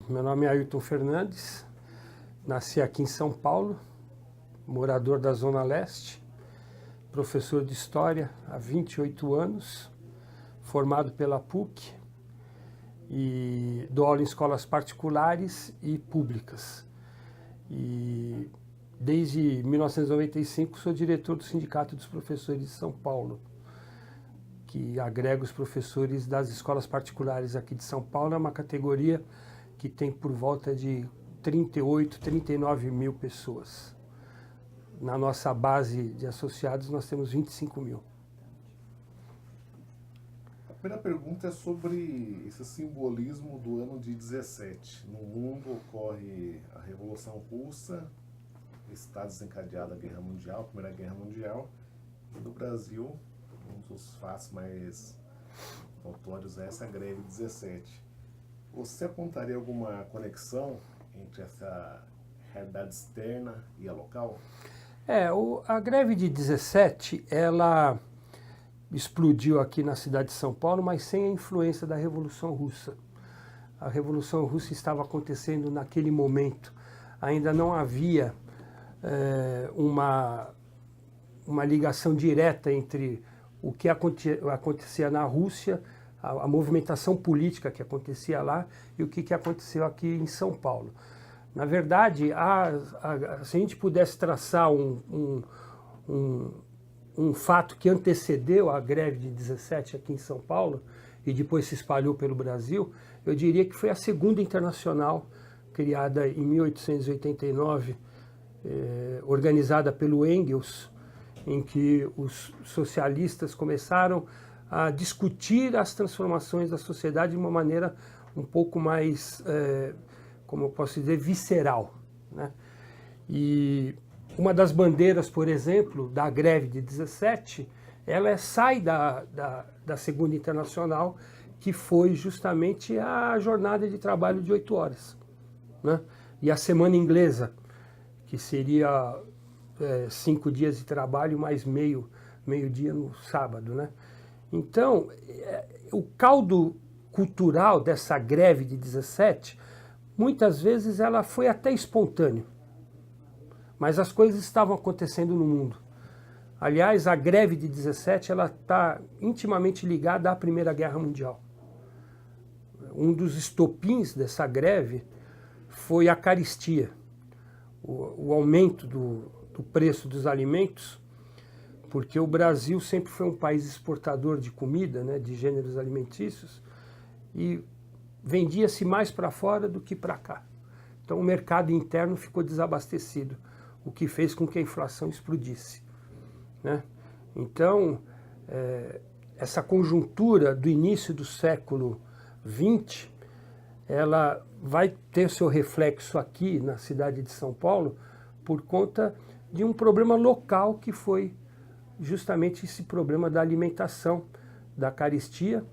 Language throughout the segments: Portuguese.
Meu nome é Ailton Fernandes, nasci aqui em São Paulo, morador da Zona Leste, professor de História há 28 anos, formado pela PUC e dou aula em escolas particulares e públicas. E desde 1995 sou diretor do Sindicato dos Professores de São Paulo, que agrega os professores das escolas particulares aqui de São Paulo. É uma categoria que tem por volta de 38, 39 mil pessoas. Na nossa base de associados nós temos 25 mil. A primeira pergunta é sobre esse simbolismo do ano de 17. No mundo ocorre a Revolução Russa, está desencadeada a Guerra Mundial, a Primeira Guerra Mundial, e no Brasil, um dos fatos mais notórios é essa greve 17. Você apontaria alguma conexão entre essa realidade externa e a local? A greve de 17, ela explodiu aqui na cidade de São Paulo, mas sem a influência da Revolução Russa. A Revolução Russa estava acontecendo naquele momento. Ainda não havia uma ligação direta entre o que acontecia na Rússia, a movimentação política que acontecia lá e o que aconteceu aqui em São Paulo. Na verdade, se a gente pudesse traçar um fato que antecedeu a greve de 17 aqui em São Paulo e depois se espalhou pelo Brasil, eu diria que foi a Segunda Internacional, criada em 1889, organizada pelo Engels, em que os socialistas começaram a discutir as transformações da sociedade de uma maneira um pouco mais, como eu posso dizer, visceral, né? E uma das bandeiras, por exemplo, da greve de 17, ela sai da Segunda Internacional, que foi justamente a jornada de trabalho de 8 horas, né? E a semana inglesa, que seria 5 dias de trabalho mais meio-dia no sábado, né? Então, o caldo cultural dessa greve de 17, muitas vezes ela foi até espontânea, mas as coisas estavam acontecendo no mundo. Aliás, a greve de 17 ela está intimamente ligada à Primeira Guerra Mundial. Um dos estopins dessa greve foi a carestia, o aumento do preço dos alimentos, porque o Brasil sempre foi um país exportador de comida, né, de gêneros alimentícios, e vendia-se mais para fora do que para cá. Então o mercado interno ficou desabastecido, o que fez com que a inflação explodisse, né? Então, essa conjuntura do início do século XX, ela vai ter seu reflexo aqui na cidade de São Paulo por conta de um problema local que foi justamente esse problema da alimentação, da carestia.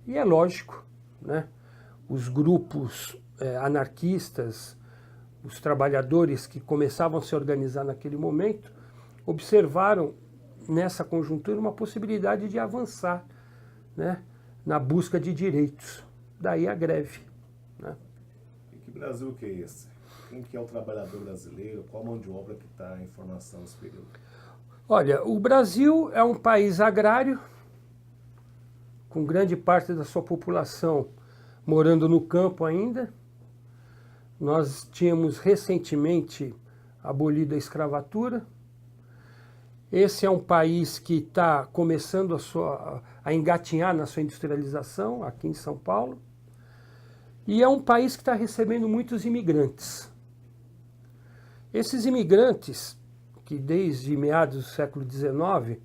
E é lógico, né, os grupos anarquistas, os trabalhadores que começavam a se organizar naquele momento, observaram nessa conjuntura uma possibilidade de avançar, né, na busca de direitos. Daí a greve, né? E que Brasil que é esse? Quem que é o trabalhador brasileiro? Qual a mão de obra que está em formação nesse período? Olha, o Brasil é um país agrário, com grande parte da sua população morando no campo ainda. Nós tínhamos recentemente abolido a escravatura. Esse é um país que está começando a engatinhar na sua industrialização, aqui em São Paulo. E é um país que está recebendo muitos imigrantes. Esses imigrantes, que desde meados do século XIX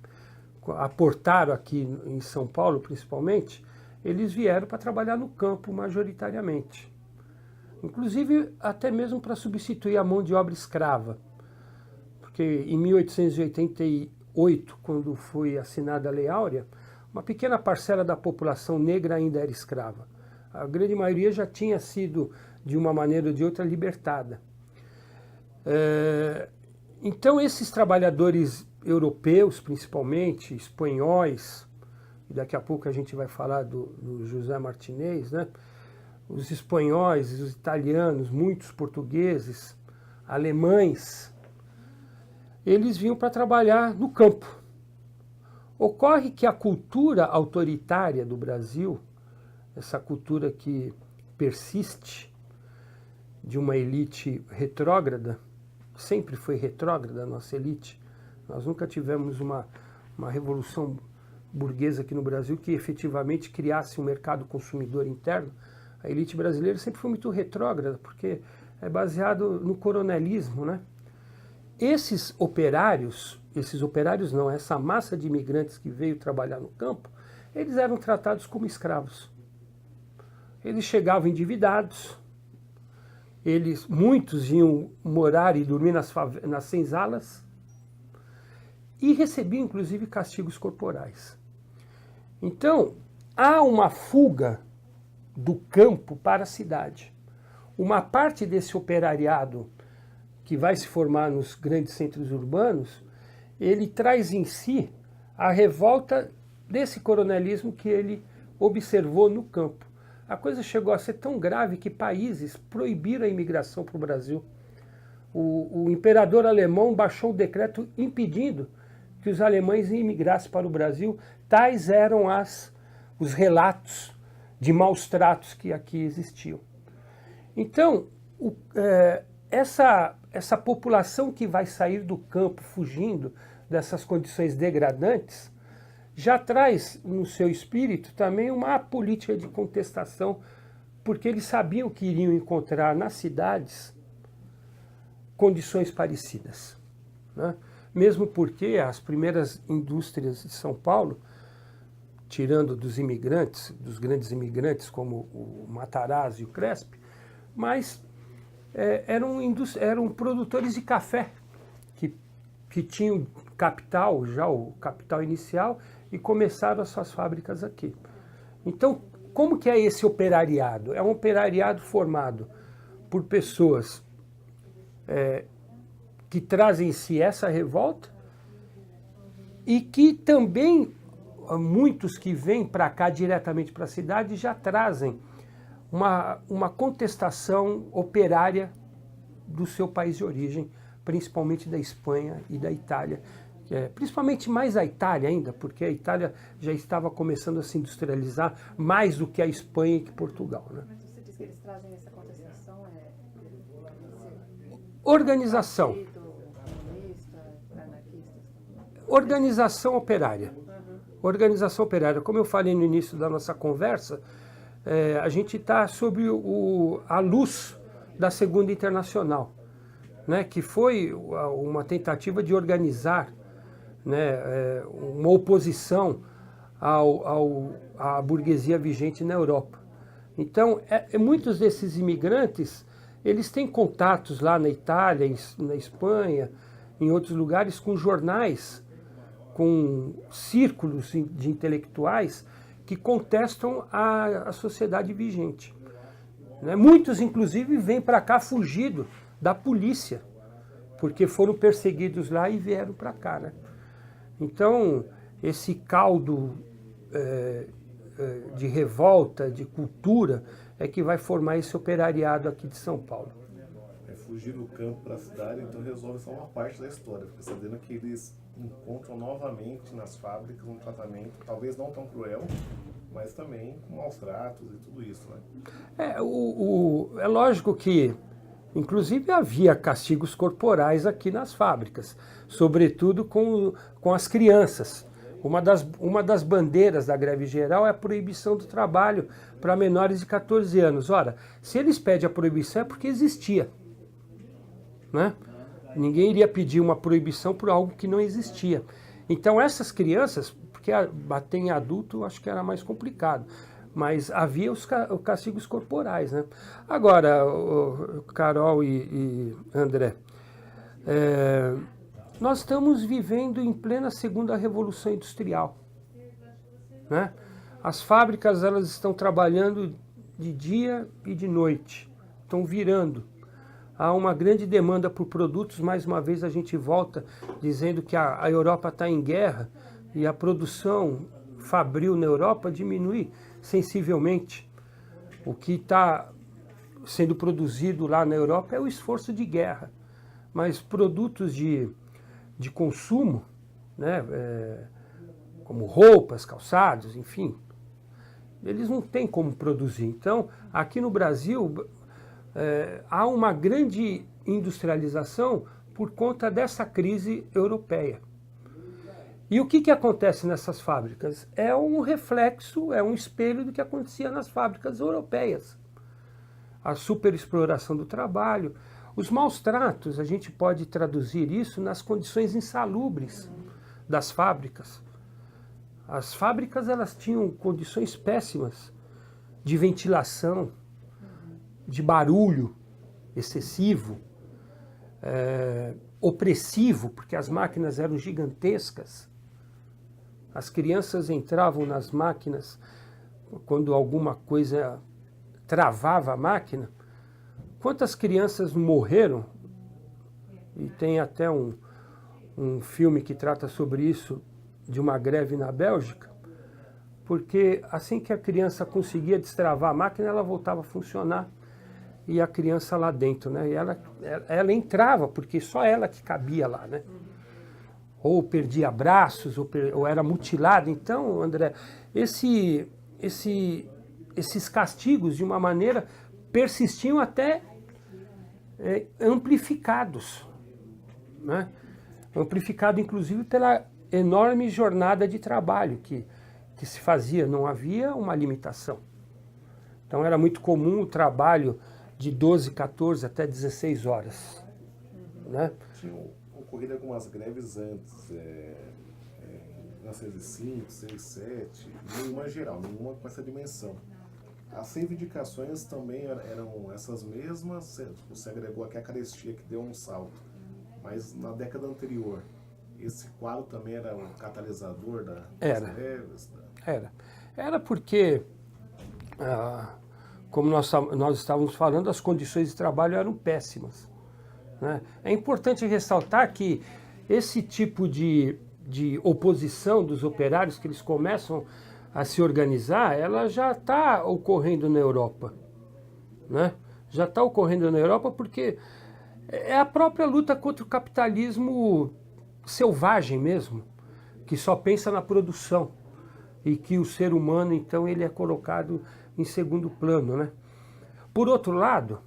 aportaram aqui em São Paulo principalmente, eles vieram para trabalhar no campo majoritariamente. Inclusive até mesmo para substituir a mão de obra escrava. Porque em 1888, quando foi assinada a Lei Áurea, uma pequena parcela da população negra ainda era escrava. A grande maioria já tinha sido, de uma maneira ou de outra, libertada. Então esses trabalhadores europeus, principalmente, espanhóis, e daqui a pouco a gente vai falar do José Martinez, né? os espanhóis, os italianos, muitos portugueses, alemães, eles vinham para trabalhar no campo. Ocorre que a cultura autoritária do Brasil, essa cultura que persiste de uma elite retrógrada, sempre foi retrógrada a nossa elite, nós nunca tivemos uma revolução burguesa aqui no Brasil que efetivamente criasse um mercado consumidor interno. A elite brasileira sempre foi muito retrógrada, porque é baseado no coronelismo, né? Esses operários não, essa massa de imigrantes que veio trabalhar no campo, eles eram tratados como escravos. Eles chegavam endividados, muitos iam morar e dormir nas senzalas e recebiam inclusive castigos corporais. Então, há uma fuga do campo para a cidade. Uma parte desse operariado que vai se formar nos grandes centros urbanos, ele traz em si a revolta desse coronelismo que ele observou no campo. A coisa chegou a ser tão grave que países proibiram a imigração para o Brasil. O imperador alemão baixou o decreto impedindo que os alemães imigrassem para o Brasil. Tais eram os relatos de maus tratos que aqui existiam. Então, essa população que vai sair do campo fugindo dessas condições degradantes, já traz no seu espírito também uma política de contestação, porque eles sabiam que iriam encontrar nas cidades condições parecidas, né? Mesmo porque as primeiras indústrias de São Paulo, tirando dos imigrantes, dos grandes imigrantes como o Matarazzo e o Crespi, mas eram produtores de café que tinham capital, já o capital inicial, e começaram as suas fábricas aqui. Então, como que é esse operariado? É um operariado formado por pessoas que trazem em si essa revolta e que também muitos que vêm para cá diretamente para a cidade já trazem uma contestação operária do seu país de origem, principalmente da Espanha e da Itália. Principalmente mais a Itália ainda, porque a Itália já estava começando a se industrializar mais do que a Espanha e que Portugal, né? Mas você diz que eles trazem essa contestação? Organização. Organização operária. Organização operária. Como eu falei no início da nossa conversa, a gente está sob a luz da Segunda Internacional, né, que foi uma tentativa de organizar, né, uma oposição à burguesia vigente na Europa. Então, muitos desses imigrantes, eles têm contatos lá na Itália, na Espanha, em outros lugares, com jornais, com círculos de intelectuais que contestam a sociedade vigente, né? Muitos, inclusive, vêm para cá fugido da polícia, porque foram perseguidos lá e vieram para cá, né? Então, esse caldo de revolta, de cultura, é que vai formar esse operariado aqui de São Paulo. Fugir do campo para a cidade, então resolve só uma parte da história, porque sabendo que eles encontram novamente nas fábricas um tratamento, talvez não tão cruel, mas também com maus tratos e tudo isso, né? É lógico que, inclusive, havia castigos corporais aqui nas fábricas, sobretudo com as crianças. Uma das bandeiras da greve geral é a proibição do trabalho para menores de 14 anos. Ora, se eles pedem a proibição é porque existia, né? Ninguém iria pedir uma proibição por algo que não existia. Então essas crianças, porque bater em adulto acho que era mais complicado, mas havia os castigos corporais, né? Agora, Carol e André, nós estamos vivendo em plena segunda revolução industrial, né? As fábricas, elas estão trabalhando de dia e de noite, estão virando. Há uma grande demanda por produtos. Mais uma vez a gente volta dizendo que a Europa está em guerra e a produção fabril na Europa diminui sensivelmente. O que está sendo produzido lá na Europa é o esforço de guerra. Mas produtos de consumo, né, como roupas, calçados, enfim, eles não têm como produzir. Então, aqui no Brasil, há uma grande industrialização por conta dessa crise europeia. E o que acontece nessas fábricas? É um reflexo, é um espelho do que acontecia nas fábricas europeias. A superexploração do trabalho, os maus tratos, a gente pode traduzir isso nas condições insalubres das fábricas. As fábricas, elas tinham condições péssimas de ventilação, de barulho excessivo, opressivo, porque as máquinas eram gigantescas. As crianças entravam nas máquinas quando alguma coisa travava a máquina. Quantas crianças morreram? E tem até um filme que trata sobre isso, de uma greve na Bélgica, porque assim que a criança conseguia destravar a máquina, ela voltava a funcionar e a criança lá dentro, né? E ela entrava, porque só ela que cabia lá, né? Ou perdia braços, ou era mutilada. Então, André, esses castigos, de uma maneira, persistiam até amplificados, né? Amplificado, inclusive, pela enorme jornada de trabalho que se fazia, não havia uma limitação. Então, era muito comum o trabalho de 12, 14 até 16 horas, né? Ocorrido algumas greves antes, em 1905, 6, 7, nenhuma geral, nenhuma com essa dimensão. As reivindicações também eram essas mesmas, você agregou aqui a carestia que deu um salto, mas na década anterior, esse quadro também era um catalisador das greves? Era porque, como nós estávamos falando, as condições de trabalho eram péssimas, né? É importante ressaltar que esse tipo de oposição dos operários, que eles começam a se organizar, ela já está ocorrendo na Europa, né? Já está ocorrendo na Europa porque é a própria luta contra o capitalismo selvagem mesmo, que só pensa na produção e que o ser humano, então, ele é colocado em segundo plano, né? Por outro lado,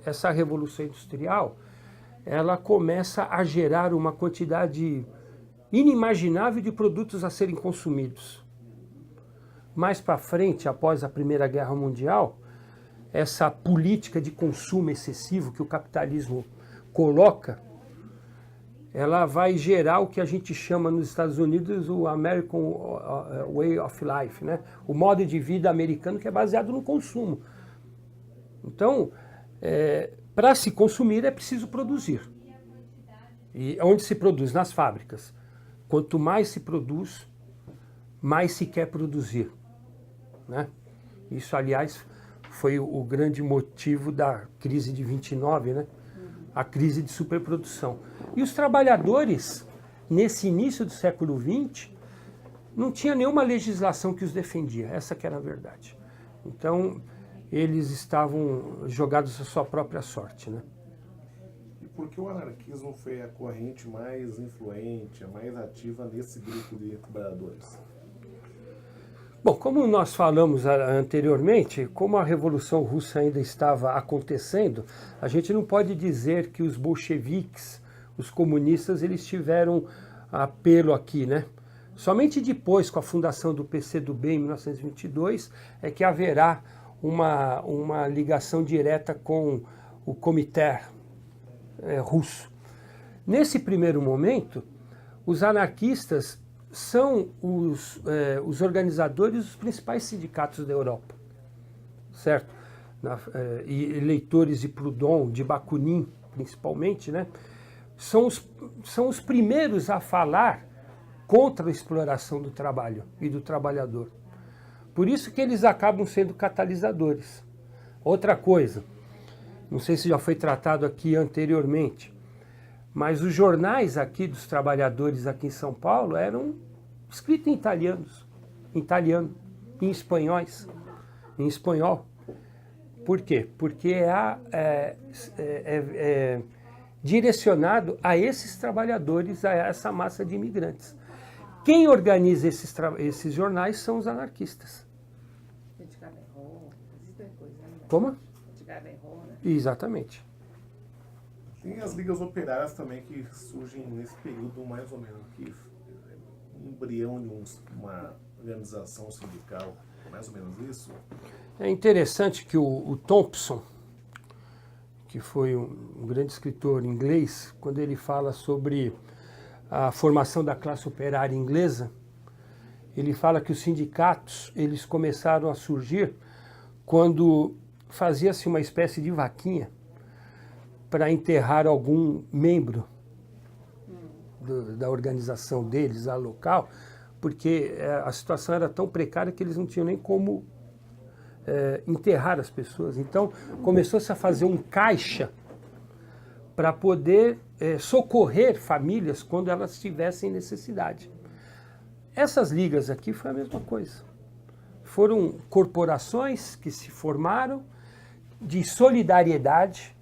essa revolução industrial, ela começa a gerar uma quantidade inimaginável de produtos a serem consumidos. Mais para frente, após a Primeira Guerra Mundial, essa política de consumo excessivo que o capitalismo coloca, ela vai gerar o que a gente chama nos Estados Unidos o American Way of Life, né? O modo de vida americano, que é baseado no consumo. Então, para se consumir é preciso produzir. E onde se produz? Nas fábricas. Quanto mais se produz, mais se quer produzir, né? Isso, aliás, foi o grande motivo da crise de 29, né? A crise de superprodução. E os trabalhadores, nesse início do século XX, não tinha nenhuma legislação que os defendia, essa que era a verdade. Então, eles estavam jogados à sua própria sorte, né? E por que o anarquismo foi a corrente mais influente, a mais ativa nesse grupo de trabalhadores? Bom, como nós falamos anteriormente, como a Revolução Russa ainda estava acontecendo, a gente não pode dizer que os bolcheviques, os comunistas, eles tiveram apelo aqui, né? Somente depois, com a fundação do PCdoB em 1922, é que haverá uma ligação direta com o Comitê russo. Nesse primeiro momento, os anarquistas são os organizadores dos principais sindicatos da Europa, certo? E eleitores de Proudhon, de Bakunin, principalmente, né? São os primeiros a falar contra a exploração do trabalho e do trabalhador. Por isso que eles acabam sendo catalisadores. Outra coisa, não sei se já foi tratado aqui anteriormente, mas os jornais aqui dos trabalhadores aqui em São Paulo eram escritos em italiano, em espanhóis. em espanhol. Por quê? Porque é direcionado a esses trabalhadores, a essa massa de imigrantes. Quem organiza esses jornais são os anarquistas. Como? Exatamente. Tem as ligas operárias também que surgem nesse período mais ou menos, que um embrião de uma organização sindical, mais ou menos isso. É interessante que o Thompson, que foi um grande escritor inglês, quando ele fala sobre a formação da classe operária inglesa, ele fala que os sindicatos eles começaram a surgir quando fazia-se uma espécie de vaquinha para enterrar algum membro da organização deles, a local, porque a situação era tão precária que eles não tinham nem como enterrar as pessoas. Então, começou-se a fazer um caixa para poder socorrer famílias quando elas tivessem necessidade. Essas ligas aqui foi a mesma coisa. Foram corporações que se formaram de solidariedade,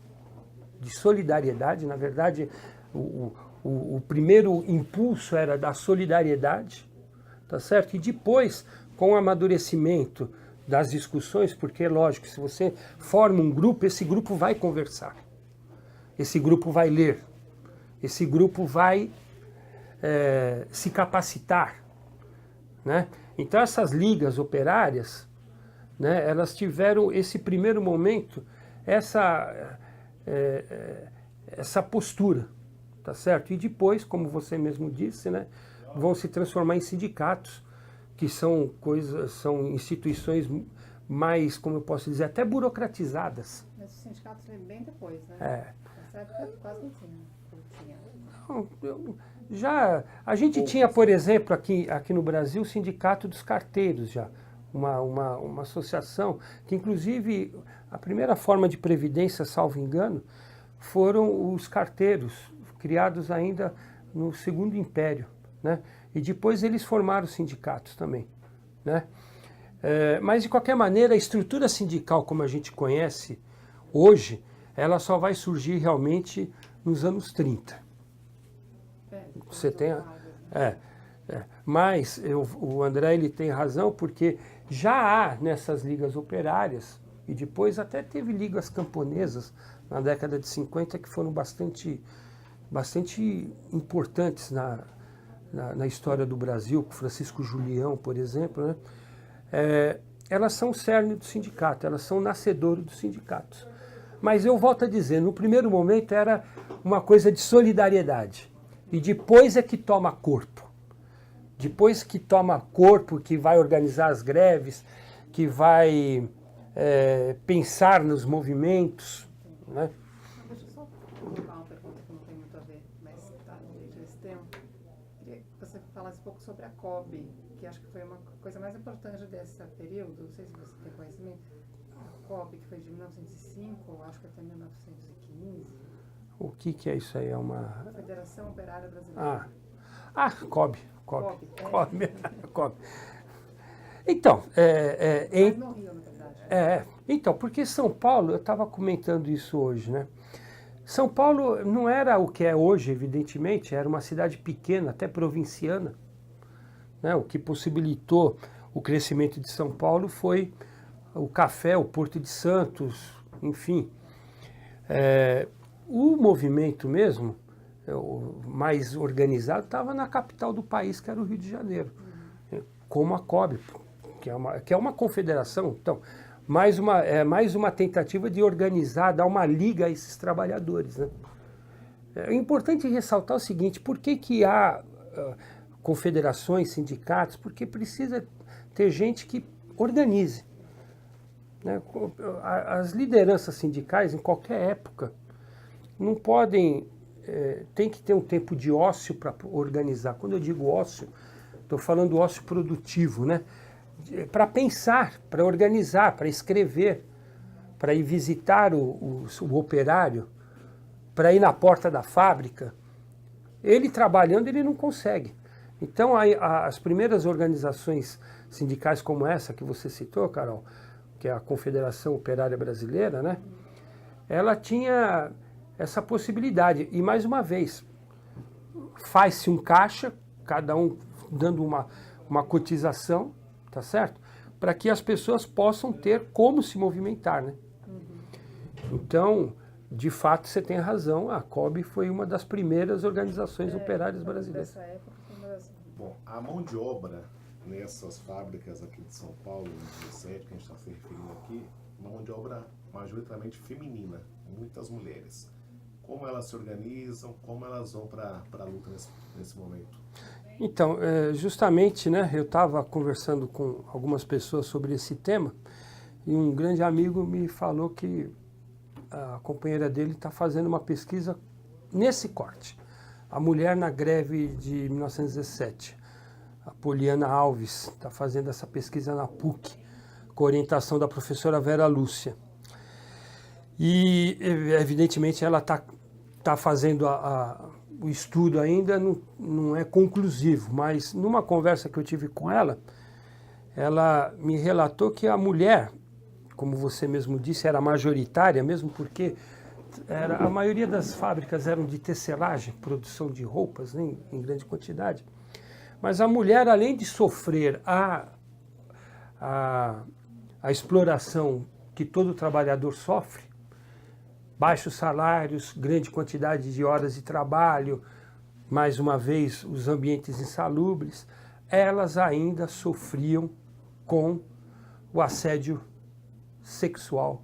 na verdade, o primeiro impulso era da solidariedade, tá certo? E depois, com o amadurecimento das discussões, porque, lógico, se você forma um grupo, esse grupo vai conversar, esse grupo vai ler, esse grupo vai se capacitar, né? Então, essas ligas operárias, né, elas tiveram esse primeiro momento, essa postura, tá certo? E depois, como você mesmo disse, né, vão se transformar em sindicatos, que são instituições mais, como eu posso dizer, até burocratizadas. Mas os sindicatos vêm bem depois, né? Nessa época quase não tinha. A gente tinha, por exemplo, aqui no Brasil, o Sindicato dos Carteiros já, uma associação que, inclusive, a primeira forma de previdência, salvo engano, foram os carteiros, criados ainda no Segundo Império, né? E depois eles formaram os sindicatos também, né? Mas, de qualquer maneira, a estrutura sindical, como a gente conhece hoje, ela só vai surgir realmente nos anos 30. Você tem mas o André ele tem razão, porque já há nessas ligas operárias, e depois até teve ligas camponesas na década de 50 que foram bastante importantes na história do Brasil, Francisco Julião, por exemplo, né? Elas são o cerne do sindicato, elas são nascedores dos sindicatos. Mas eu volto a dizer, no primeiro momento era uma coisa de solidariedade. E depois é que toma corpo. Depois que toma corpo, que vai organizar as greves, que vai pensar nos movimentos, né? Deixa eu só colocar uma pergunta que não tem muito a ver, mas está dentro desse tema. Queria que você falasse um pouco sobre a COB, que acho que foi uma coisa mais importante desse período, não sei se você tem conhecimento. A COB, que foi de 1905, acho que até 1915. O que é isso aí? É uma... Federação Operária Brasileira. COB. Então, Mas no Rio, na verdade. Então, porque São Paulo, eu estava comentando isso hoje, né? São Paulo não era o que é hoje, evidentemente, era uma cidade pequena, até provinciana, né? O que possibilitou o crescimento de São Paulo foi o café, o Porto de Santos, enfim. O movimento mesmo, o mais organizado, estava na capital do país, que era o Rio de Janeiro, como a COB, que é uma confederação. Então, mais uma tentativa de organizar, dar uma liga a esses trabalhadores, né? É importante ressaltar o seguinte: por que há confederações, sindicatos? Porque precisa ter gente que organize, né? As lideranças sindicais, em qualquer época, não podem, tem que ter um tempo de ócio para organizar. Quando eu digo ócio, estou falando ócio produtivo, né? Para pensar, para organizar, para escrever, para ir visitar o operário, para ir na porta da fábrica. Ele trabalhando, ele não consegue. Então, as primeiras organizações sindicais como essa que você citou, Carol, que é a Confederação Operária Brasileira, né? Ela tinha essa possibilidade. E, mais uma vez, faz-se um caixa, cada um dando uma cotização, tá certo? Para que as pessoas possam ter como se movimentar, né? Então, de fato, você tem razão, a COB foi uma das primeiras organizações operárias brasileiras. Dessa época foi uma das... Bom, a mão de obra nessas fábricas aqui de São Paulo, em 17, que a gente está se referindo aqui, uma mão de obra majoritariamente feminina, muitas mulheres. Como elas se organizam, como elas vão para a luta nesse momento? Então, justamente, né, eu estava conversando com algumas pessoas sobre esse tema e um grande amigo me falou que a companheira dele está fazendo uma pesquisa nesse corte. A mulher na greve de 1917. A Poliana Alves está fazendo essa pesquisa na PUC, com orientação da professora Vera Lúcia. E, evidentemente, ela está fazendo o estudo ainda, não é conclusivo, mas numa conversa que eu tive com ela me relatou que a mulher, como você mesmo disse, era majoritária, mesmo porque a maioria das fábricas eram de tecelagem, produção de roupas, né, em grande quantidade. Mas a mulher, além de sofrer a exploração que todo trabalhador sofre, baixos salários, grande quantidade de horas de trabalho, mais uma vez os ambientes insalubres, elas ainda sofriam com o assédio sexual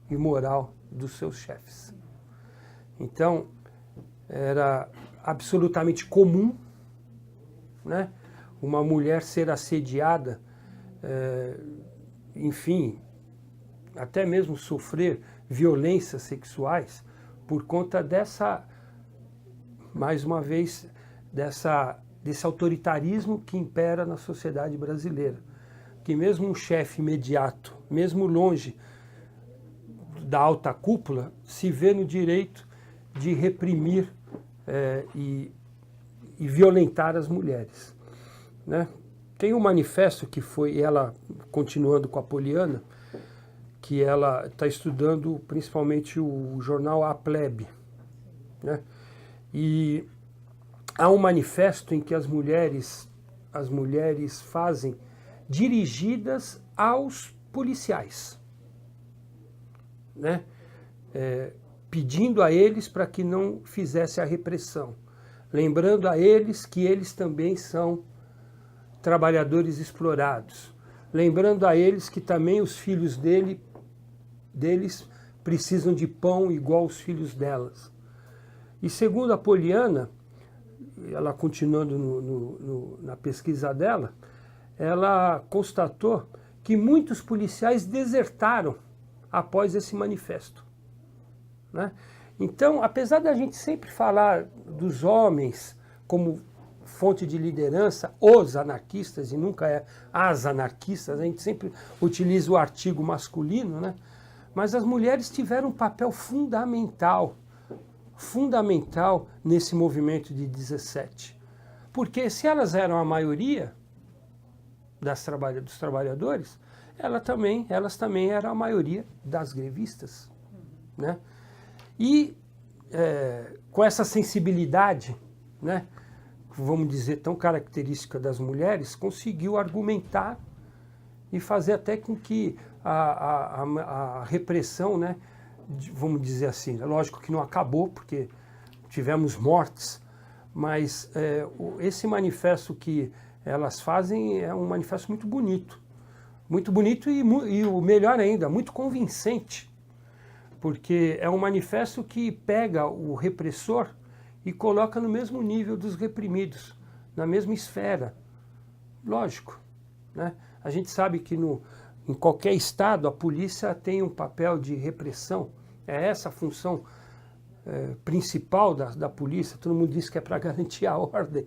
e moral dos seus chefes. Então, era absolutamente comum, né, uma mulher ser assediada, enfim, até mesmo sofrer violências sexuais por conta mais uma vez, desse autoritarismo que impera na sociedade brasileira. Que mesmo um chefe imediato, mesmo longe da alta cúpula, se vê no direito de reprimir e violentar as mulheres, né? Tem um manifesto que foi, ela, continuando com a Poliana, que ela está estudando principalmente o jornal A Plebe, né? E há um manifesto em que as mulheres fazem dirigidas aos policiais, né? Pedindo a eles para que não fizesse a repressão, lembrando a eles que eles também são trabalhadores explorados, lembrando a eles que também os filhos deles precisam de pão igual os filhos delas. E segundo a Poliana, ela continuando na pesquisa dela, ela constatou que muitos policiais desertaram após esse manifesto, né? Então, apesar da gente sempre falar dos homens como fonte de liderança, os anarquistas, e nunca é as anarquistas, a gente sempre utiliza o artigo masculino, né? Mas as mulheres tiveram um papel fundamental nesse movimento de 17. Porque se elas eram a maioria dos trabalhadores, elas também eram a maioria das grevistas, né? E com essa sensibilidade, né, vamos dizer, tão característica das mulheres, conseguiu argumentar e fazer até com que a repressão, né, vamos dizer assim, lógico que não acabou, porque tivemos mortes, mas esse manifesto que elas fazem é um manifesto muito bonito e o melhor ainda, muito convincente, porque é um manifesto que pega o repressor e coloca no mesmo nível dos reprimidos, na mesma esfera. Lógico, né? A gente sabe que em qualquer estado a polícia tem um papel de repressão, é essa a função principal da polícia. Todo mundo diz que é para garantir a ordem.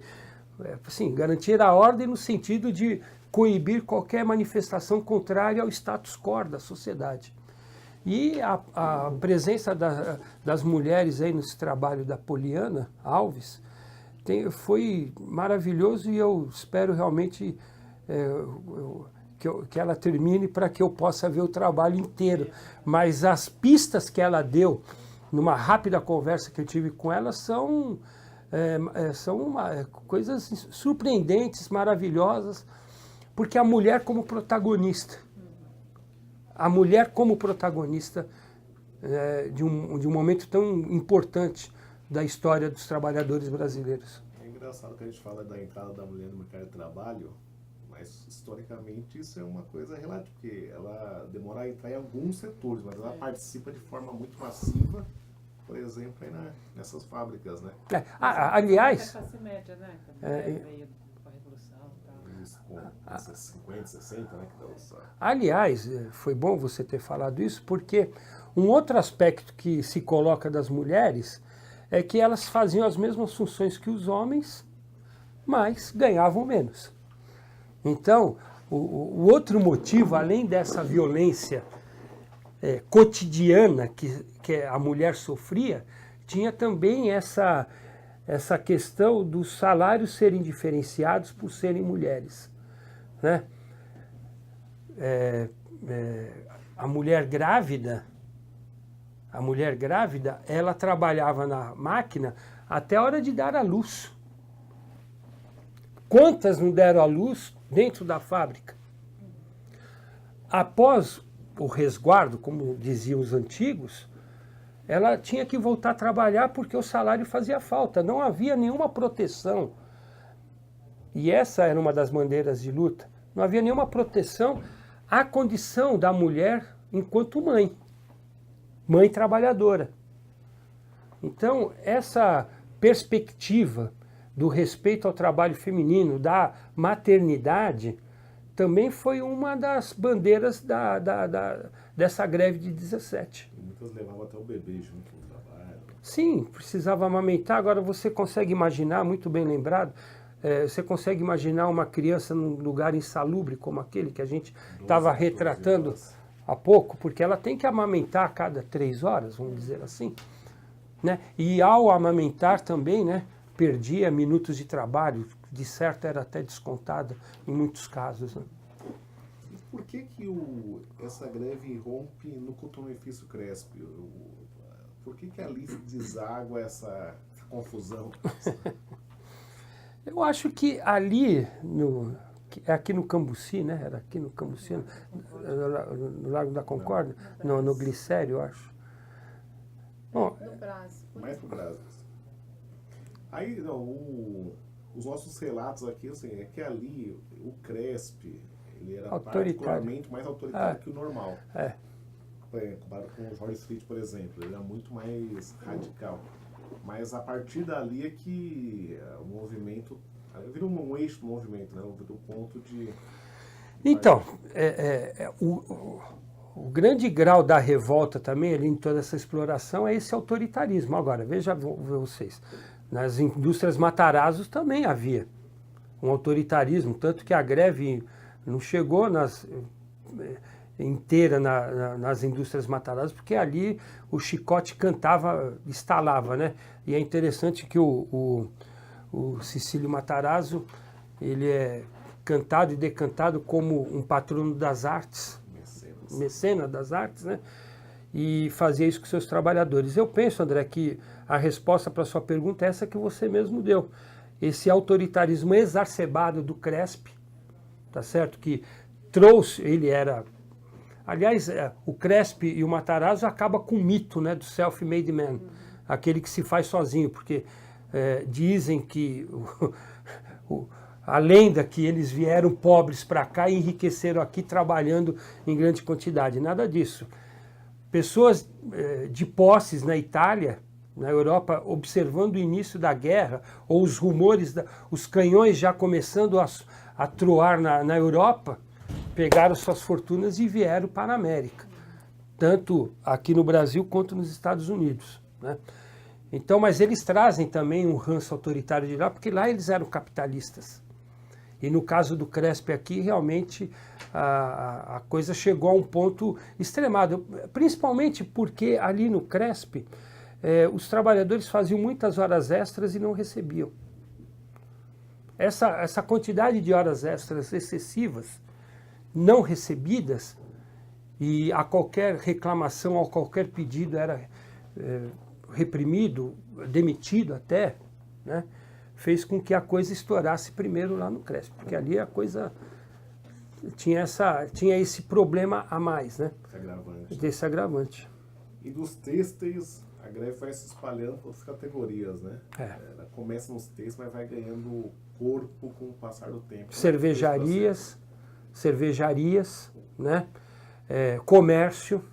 Sim, garantir a ordem no sentido de coibir qualquer manifestação contrária ao status quo da sociedade. E a presença das mulheres aí nesse trabalho da Poliana Alves foi maravilhoso, e eu espero realmente que ela termine para que eu possa ver o trabalho inteiro. Mas as pistas que ela deu, numa rápida conversa que eu tive com ela, são coisas surpreendentes, maravilhosas, porque a mulher como protagonista, de um momento tão importante da história dos trabalhadores brasileiros. É engraçado que a gente fala da entrada da mulher no mercado de trabalho, mas historicamente isso é uma coisa relativa, porque ela demora a entrar em alguns setores, mas ela participa de forma muito massiva, por exemplo, aí nessas fábricas, né? Aliás... É a classe média, né? Veio com a Revolução e tal. Isso, com 50, 60, né? Que dá Aliás, foi bom você ter falado isso, porque um outro aspecto que se coloca das mulheres é que elas faziam as mesmas funções que os homens, mas ganhavam menos. Então, o outro motivo, além dessa violência cotidiana que a mulher sofria, tinha também essa questão dos salários serem diferenciados por serem mulheres, né? A mulher grávida, ela trabalhava na máquina até a hora de dar à luz. Quantas não deram à luz dentro da fábrica? Após o resguardo, como diziam os antigos, ela tinha que voltar a trabalhar porque o salário fazia falta. Não havia nenhuma proteção. E essa era uma das bandeiras de luta. Não havia nenhuma proteção à condição da mulher enquanto mãe trabalhadora. Então, essa perspectiva do respeito ao trabalho feminino, da maternidade, também foi uma das bandeiras dessa greve de 17. E muitas levavam até o bebê junto no trabalho. Sim, precisava amamentar. Agora você consegue imaginar, muito bem lembrado, você consegue imaginar uma criança num lugar insalubre como aquele que a gente estava retratando há pouco, porque ela tem que amamentar a cada 3 horas, vamos dizer assim, né? E ao amamentar também, né, perdia minutos de trabalho, de certo era até descontada em muitos casos, né? E por que essa greve rompe no cotonifício Cresp? Por que ali se deságua essa confusão? Eu acho que ali, aqui no Cambuci, né? Era aqui no Cambuci, no Largo da Concórdia? Não, no Glicério, eu acho. Bom, No Brás. Mais pro Brasil. Aí, os nossos relatos aqui, assim, é que ali o Cresp, ele era particularmente mais autoritário que o normal. Comparado com o Jorge Street, por exemplo, ele era muito mais radical. Mas a partir dali é que o movimento vira um eixo do movimento, né? Vira um ponto de... Então, o grande grau da revolta também, ali em toda essa exploração, é esse autoritarismo. Agora, veja vocês, nas indústrias Matarazzo também havia um autoritarismo, tanto que a greve não chegou inteira nas indústrias Matarazzo, porque ali o chicote estalava, né? E é interessante que o Cecílio Matarazzo, ele é cantado e decantado como um patrono das artes, mecenas das artes, né? E fazia isso com seus trabalhadores. Eu penso, André, que a resposta para a sua pergunta é essa que você mesmo deu. Esse autoritarismo exacerbado do Cresp, tá certo? Que trouxe, ele era... Aliás, o Cresp e o Matarazzo acaba com o mito, né, do self-made man, aquele que se faz sozinho, porque dizem que a lenda que eles vieram pobres para cá e enriqueceram aqui trabalhando em grande quantidade. Nada disso. Pessoas de posses na Itália, na Europa, observando o início da guerra, ou os rumores, os canhões já começando a troar na Europa, pegaram suas fortunas e vieram para a América, tanto aqui no Brasil quanto nos Estados Unidos, né? Então, mas eles trazem também um ranço autoritário de lá, porque lá eles eram capitalistas. E no caso do Cresp aqui, realmente a coisa chegou a um ponto extremado, principalmente porque ali no Cresp os trabalhadores faziam muitas horas extras e não recebiam. Essa quantidade de horas extras excessivas não recebidas, e a qualquer reclamação, a qualquer pedido era reprimido, demitido até, né? Fez com que a coisa estourasse primeiro lá no CRESP, porque ali a coisa tinha esse problema a mais, né? Esse agravante. Desse agravante. E dos têxteis, a greve vai se espalhando por outras categorias, né? Ela começa nos têxteis, mas vai ganhando corpo com o passar do tempo. Cervejarias, né? Comércio,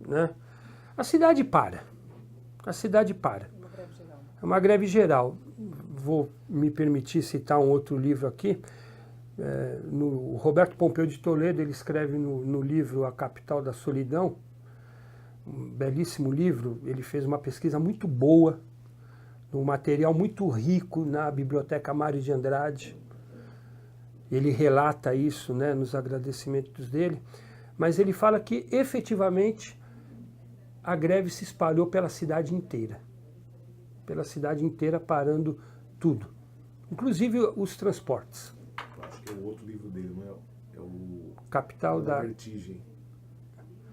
né? A cidade para. A cidade para. Uma greve geral. É uma greve geral. Vou me permitir citar um outro livro aqui. O Roberto Pompeu de Toledo, ele escreve no livro A Capital da Solidão, um belíssimo livro. Ele fez uma pesquisa muito boa, um material muito rico na Biblioteca Mário de Andrade. Ele relata isso, né, nos agradecimentos dele, mas ele fala que efetivamente a greve se espalhou pela cidade inteira, parando tudo, inclusive os transportes. Eu acho que é o outro livro dele, não é? É o Capital da Vertigem.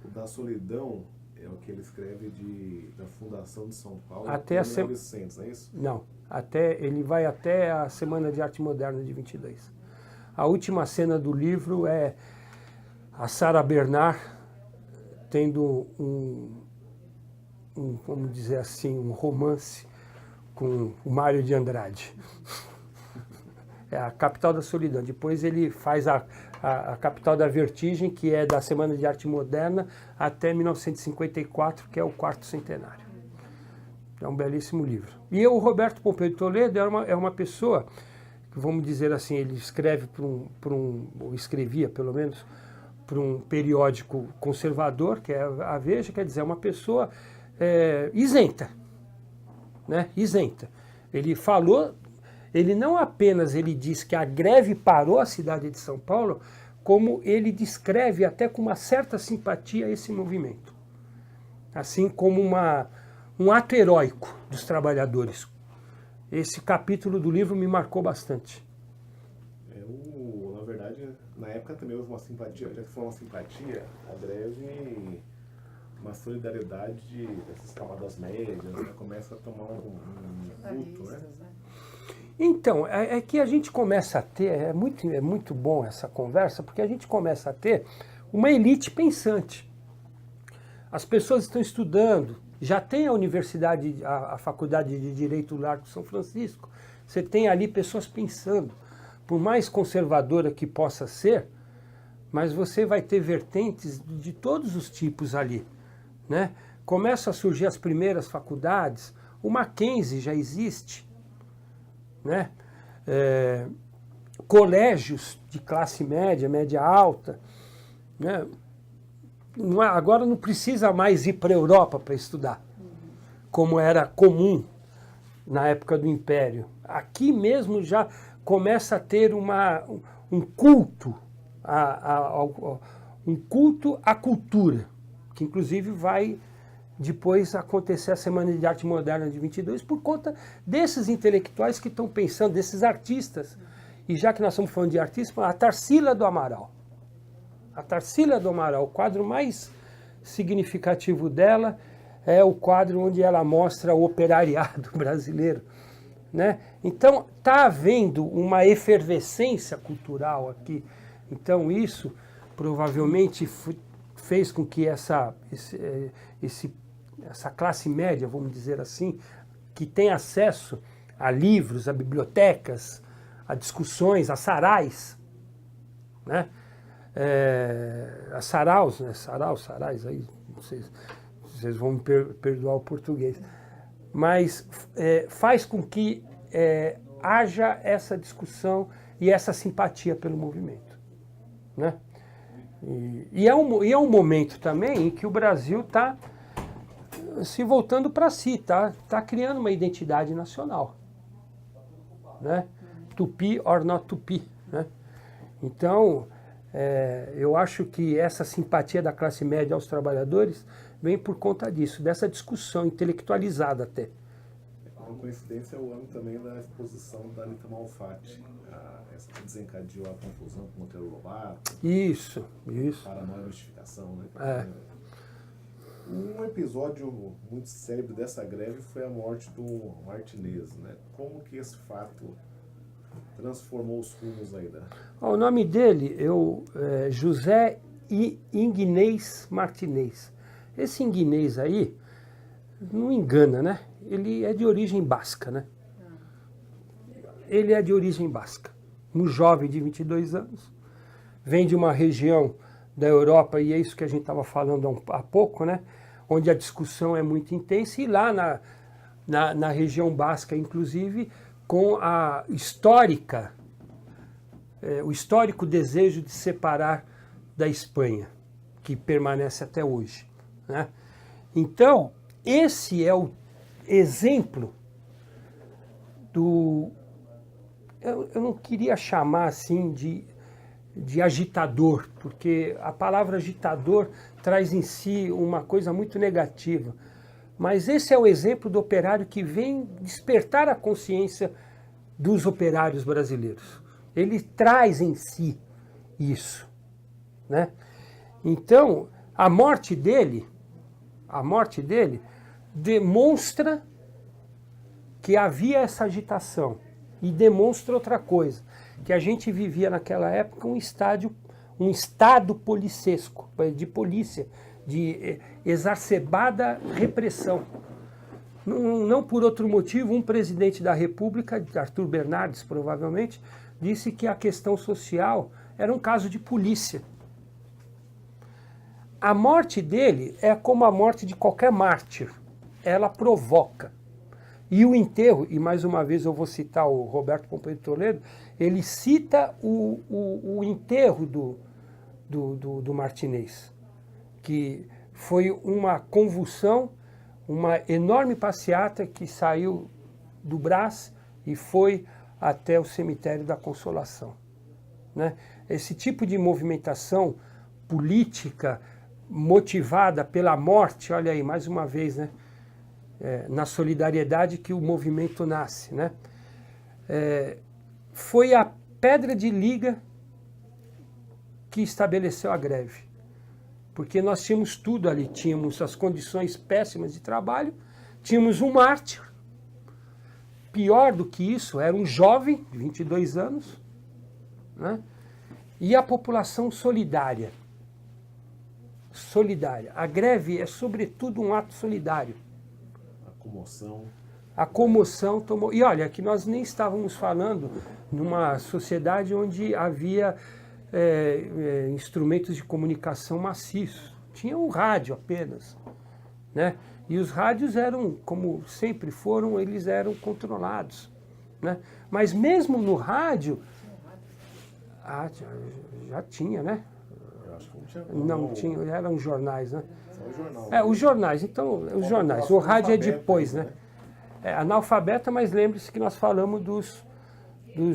O da Solidão é o que ele escreve da fundação de São Paulo até em 1900, não é isso? Não, ele vai até a Semana de Arte Moderna de 22. A última cena do livro é a Sarah Bernard tendo vamos dizer assim, um romance com o Mário de Andrade. É a Capital da Solidão. Depois ele faz a Capital da Vertigem, que é da Semana de Arte Moderna até 1954, que é o 4º centenário. É um belíssimo livro. E o Roberto Pompeu de Toledo é uma pessoa, que, vamos dizer assim, ele escreve ou escrevia pelo menos, para um periódico conservador, que é a Veja, quer dizer, é uma pessoa isenta, né? Isenta. Ele não apenas diz que a greve parou a cidade de São Paulo, como ele descreve até com uma certa simpatia esse movimento. Assim como um ato heróico dos trabalhadores. Esse capítulo do livro me marcou bastante. Na verdade, na época também houve uma simpatia, já que foi uma simpatia, a greve, uma solidariedade dessas camadas médias, né, começa a tomar um vulto, né? Então, é que a gente começa a ter, é muito bom essa conversa, porque a gente começa a ter uma elite pensante. As pessoas estão estudando, já tem a universidade, a Faculdade de Direito Largo de São Francisco, você tem ali pessoas pensando, por mais conservadora que possa ser, mas você vai ter vertentes de todos os tipos ali, né? Começam a surgir as primeiras faculdades, o Mackenzie já existe, né? Colégios de classe média, média alta, né? Agora não precisa mais ir para a Europa para estudar, como era comum na época do Império. Aqui mesmo já começa a ter um culto à cultura, que inclusive vai depois acontecer a Semana de Arte Moderna de 22, por conta desses intelectuais que estão pensando, desses artistas. E já que nós estamos falando de artistas, a Tarsila do Amaral. A Tarsila do Amaral, o quadro mais significativo dela é o quadro onde ela mostra o operariado brasileiro, né? Então, está havendo uma efervescência cultural aqui. Então, isso provavelmente fez com que essa classe média, vamos dizer assim, que tem acesso a livros, a bibliotecas, a discussões, a sarais, né? A saraus, né? Sarais, aí, vocês vão me perdoar o português, mas faz com que haja essa discussão e essa simpatia pelo movimento, né? E é um momento também em que o Brasil está se voltando para si, tá criando uma identidade nacional, né? Tupi or not Tupi, né? Então, eu acho que essa simpatia da classe média aos trabalhadores vem por conta disso, dessa discussão intelectualizada até. Uma coincidência é o ano também da exposição da Anita Malfatti, essa que desencadeou a confusão com Monteiro Lobato. Isso. Paranoia e mistificação, né? É. Um episódio muito célebre dessa greve foi a morte do Martinez, né? Como que esse fato transformou os rumos aí, né? O nome dele é José Inguinês Martinez. Esse Inguinês aí, não engana, né? Ele é de origem basca, né? Ele é de origem basca. Um jovem de 22 anos, vem de uma região da Europa, e é isso que a gente estava falando há pouco, né? Onde a discussão é muito intensa, e lá na região basca, inclusive, com a o histórico desejo de separar da Espanha, que permanece até hoje, né? Então, esse é o exemplo do... Eu não queria chamar assim de agitador, porque a palavra agitador traz em si uma coisa muito negativa. Mas esse é o exemplo do operário que vem despertar a consciência dos operários brasileiros. Ele traz em si isso, né? Então, a morte dele demonstra que havia essa agitação, e demonstra outra coisa, que a gente vivia naquela época um estado policesco, de polícia, de exacerbada repressão. Não por outro motivo, um presidente da República, Arthur Bernardes provavelmente, disse que a questão social era um caso de polícia. A morte dele é como a morte de qualquer mártir, ela provoca. E o enterro, e mais uma vez eu vou citar o Roberto Pompeiro Toledo, ele cita o enterro do Martinez, que foi uma convulsão, uma enorme passeata que saiu do Brás e foi até o cemitério da Consolação, né? Esse tipo de movimentação política motivada pela morte, olha aí, mais uma vez, né? Na solidariedade que o movimento nasce, né? Foi a pedra de liga que estabeleceu a greve. Porque nós tínhamos tudo ali, tínhamos as condições péssimas de trabalho, tínhamos um mártir. Pior do que isso, era um jovem de 22 anos, né? E a população solidária. Solidária. A greve é, sobretudo, um ato solidário. A comoção tomou... E olha, que nós nem estávamos falando numa sociedade onde havia instrumentos de comunicação maciços. Tinha o rádio apenas, né? E os rádios eram, como sempre foram, eles eram controlados, né? Mas mesmo no rádio... já tinha, né? Eu acho que não tinha. Não tinha, eram jornais, né? Só o jornal. Os jornais, então, os jornais. O rádio é depois, né? Analfabeta, mas lembre-se que nós falamos dos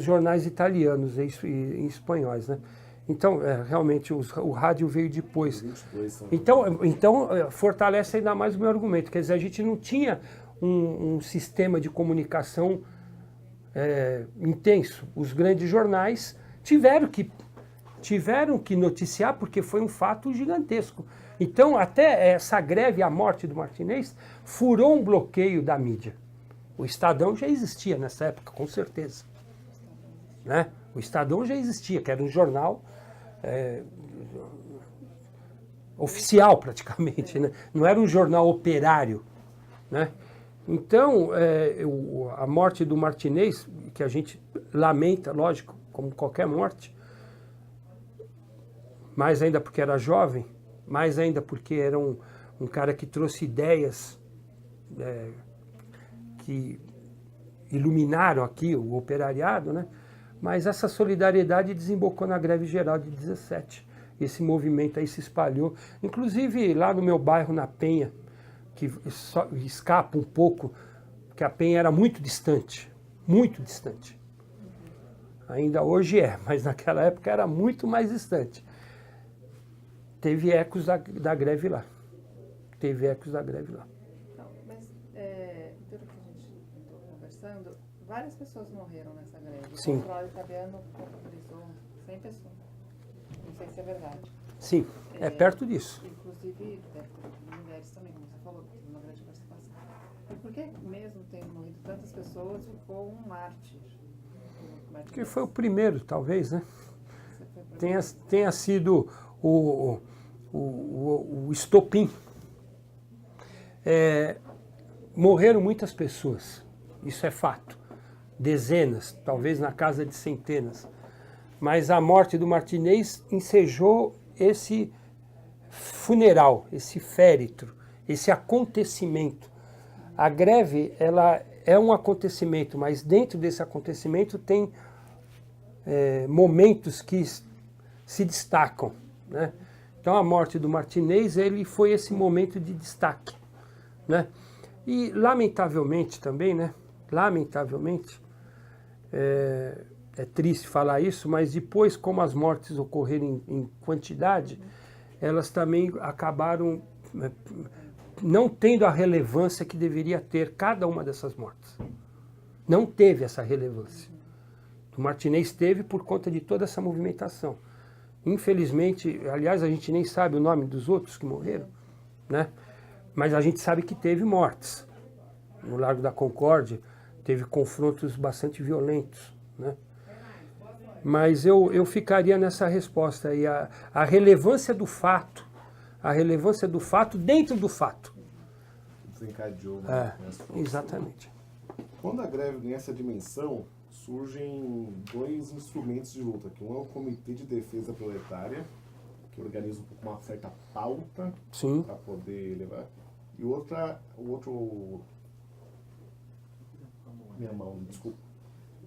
jornais italianos e espanhóis, né? Então, realmente, o rádio veio depois. Então, fortalece ainda mais o meu argumento. Quer dizer, a gente não tinha um sistema de comunicação intenso. Os grandes jornais tiveram que noticiar, porque foi um fato gigantesco. Então, até essa greve, a morte do Martinez, furou um bloqueio da mídia. O Estadão já existia nessa época, com certeza, né? O Estadão já existia, que era um jornal oficial, praticamente, né? Não era um jornal operário, né? Então, a morte do Martinez, que a gente lamenta, lógico, como qualquer morte, mais ainda porque era jovem, mais ainda porque era um cara que trouxe ideias que iluminaram aqui o operariado, né? Mas essa solidariedade desembocou na greve geral de 17. Esse movimento aí se espalhou, inclusive lá no meu bairro, na Penha, que só escapa um pouco, porque a Penha era muito distante, muito distante. Ainda hoje mas naquela época era muito mais distante. Teve ecos da greve lá. Então, mas, pelo que a gente tentou lembrando, várias pessoas morreram nessa greve. Sim. O controle italiano contabilizou 100 pessoas. Não sei se é verdade. Sim, é perto disso. Inclusive, deve ter mulheres também, como você falou, teve uma grande participação. E por que, mesmo tendo morrido tantas pessoas, ficou um mártir? Porque foi o primeiro, talvez, né? Você foi pra- Tenha sido o estopim. Morreram muitas pessoas, isso é fato. Dezenas, talvez na casa de centenas. Mas a morte do Martinez ensejou esse funeral, esse féretro, esse acontecimento. A greve, ela é um acontecimento, mas dentro desse acontecimento tem momentos que se destacam, né? Então a morte do Martinez, ele foi esse momento de destaque, né? E lamentavelmente também, né? Lamentavelmente, é triste falar isso, mas depois, como as mortes ocorreram em quantidade, elas também acabaram não tendo a relevância que deveria ter cada uma dessas mortes. Não teve essa relevância. O Martinez teve por conta de toda essa movimentação. Infelizmente, aliás, a gente nem sabe o nome dos outros que morreram, né? Mas a gente sabe que teve mortes. No Largo da Concórdia, teve confrontos bastante violentos, né? Mas eu ficaria nessa resposta aí, a relevância do fato dentro do fato. Desencadeou, né? Exatamente. Quando a greve ganha essa dimensão, surgem dois instrumentos de luta, que um é o Comitê de Defesa Proletária, que organiza uma certa pauta Sim. para poder levar, e o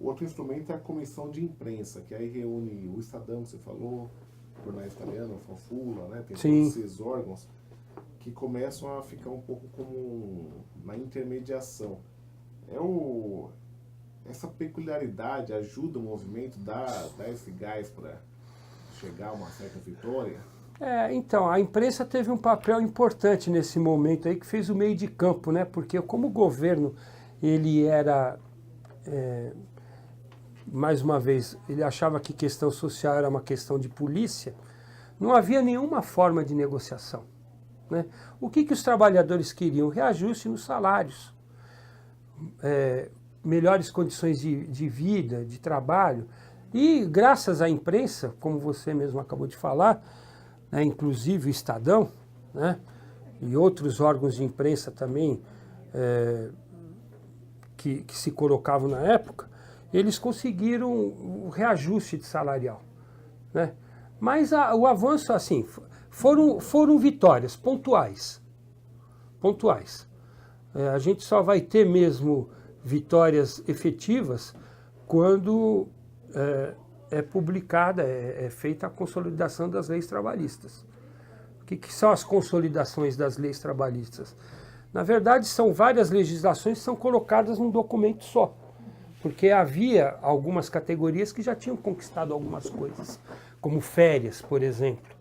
outro instrumento é a Comissão de Imprensa, que aí reúne o Estadão, que você falou, o jornal italiano, a Fanfula, né? Tem Sim. todos esses órgãos que começam a ficar um pouco como na intermediação. Essa peculiaridade ajuda o movimento, dá esse gás para chegar a uma certa vitória? Então, a imprensa teve um papel importante nesse momento aí, que fez o meio de campo, né? Porque como o governo, ele era, mais uma vez, ele achava que questão social era uma questão de polícia, não havia nenhuma forma de negociação, né? O que os trabalhadores queriam? Reajuste nos salários, melhores condições de vida, de trabalho. E graças à imprensa, como você mesmo acabou de falar, né, inclusive o Estadão, né, e outros órgãos de imprensa também que se colocavam na época, eles conseguiram o reajuste de salarial, né? Mas o avanço, assim, foram vitórias pontuais. A gente só vai ter mesmo vitórias efetivas quando é publicada, é feita a consolidação das leis trabalhistas. O que são as consolidações das leis trabalhistas? Na verdade, são várias legislações que são colocadas num documento só, porque havia algumas categorias que já tinham conquistado algumas coisas, como férias, por exemplo,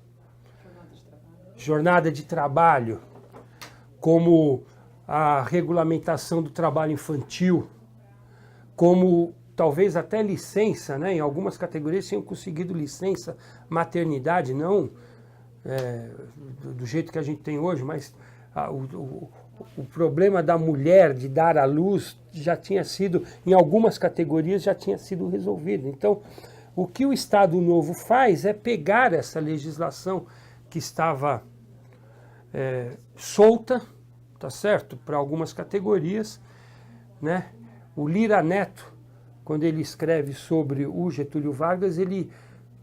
jornada de trabalho, como a regulamentação do trabalho infantil, como talvez até licença, né? Em algumas categorias tinham conseguido licença, maternidade, não do jeito que a gente tem hoje, mas o problema da mulher de dar à luz já tinha sido, em algumas categorias, já tinha sido resolvido. Então, o que o Estado Novo faz é pegar essa legislação que estava solta, tá certo? Para algumas categorias, né? O Lira Neto, quando ele escreve sobre o Getúlio Vargas, ele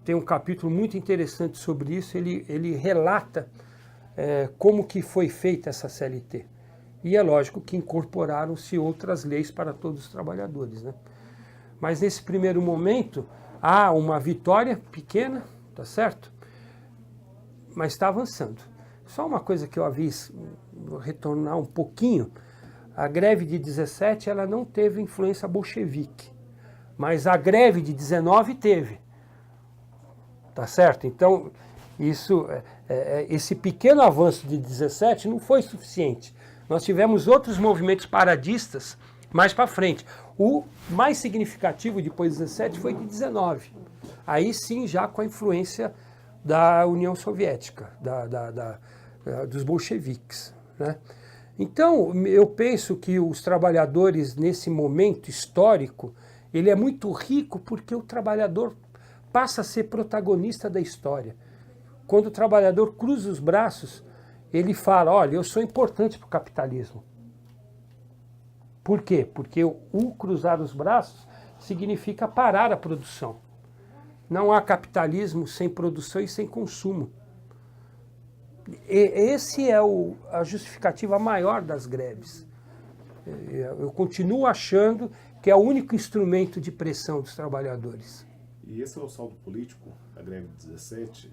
tem um capítulo muito interessante sobre isso, ele relata como que foi feita essa CLT. E é lógico que incorporaram-se outras leis para todos os trabalhadores, né? Mas nesse primeiro momento, há uma vitória pequena, tá certo? Mas está avançando. Só uma coisa que eu vou retornar um pouquinho, a greve de 17 ela não teve influência bolchevique, mas a greve de 19 teve, tá certo? Então, esse pequeno avanço de 17 não foi suficiente. Nós tivemos outros movimentos paradistas mais para frente. O mais significativo depois de 17 foi de 19. Aí sim, já com a influência da União Soviética, dos bolcheviques, né? Então, eu penso que os trabalhadores, nesse momento histórico, ele é muito rico porque o trabalhador passa a ser protagonista da história. Quando o trabalhador cruza os braços, ele fala, olha, eu sou importante para o capitalismo. Por quê? Porque o cruzar os braços significa parar a produção. Não há capitalismo sem produção e sem consumo. Esse é a justificativa maior das greves. Eu continuo achando que é o único instrumento de pressão dos trabalhadores. E esse é o saldo político da greve de 17,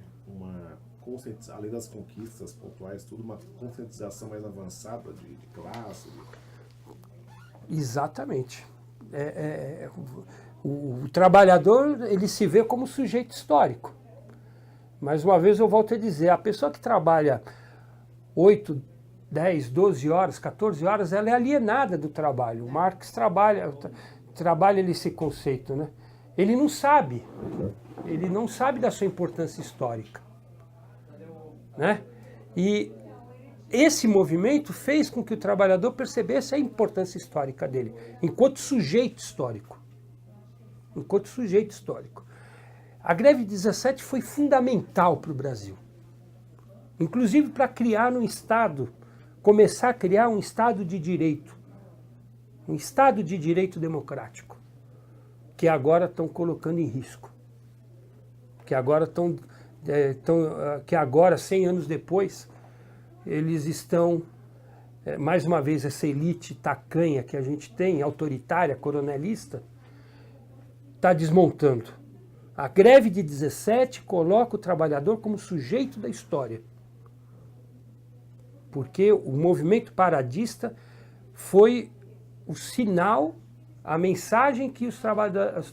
além das conquistas pontuais, tudo uma conscientização mais avançada de classe. Exatamente. O trabalhador, ele se vê como sujeito histórico. Mais uma vez eu volto a dizer, a pessoa que trabalha 8, 10, 12 horas, 14 horas, ela é alienada do trabalho. O Marx trabalha esse conceito, né? Ele não sabe da sua importância histórica, né? E esse movimento fez com que o trabalhador percebesse a importância histórica dele, enquanto sujeito histórico. Enquanto sujeito histórico. A greve de 17 foi fundamental para o Brasil. Inclusive para começar a criar um Estado de Direito. Um Estado de Direito democrático. Que agora estão colocando em risco. Que agora 100 anos depois, eles estão, mais uma vez, essa elite tacanha que a gente tem, autoritária, coronelista, está desmontando. A greve de 17 coloca o trabalhador como sujeito da história. Porque o movimento paradista foi o sinal, a mensagem que os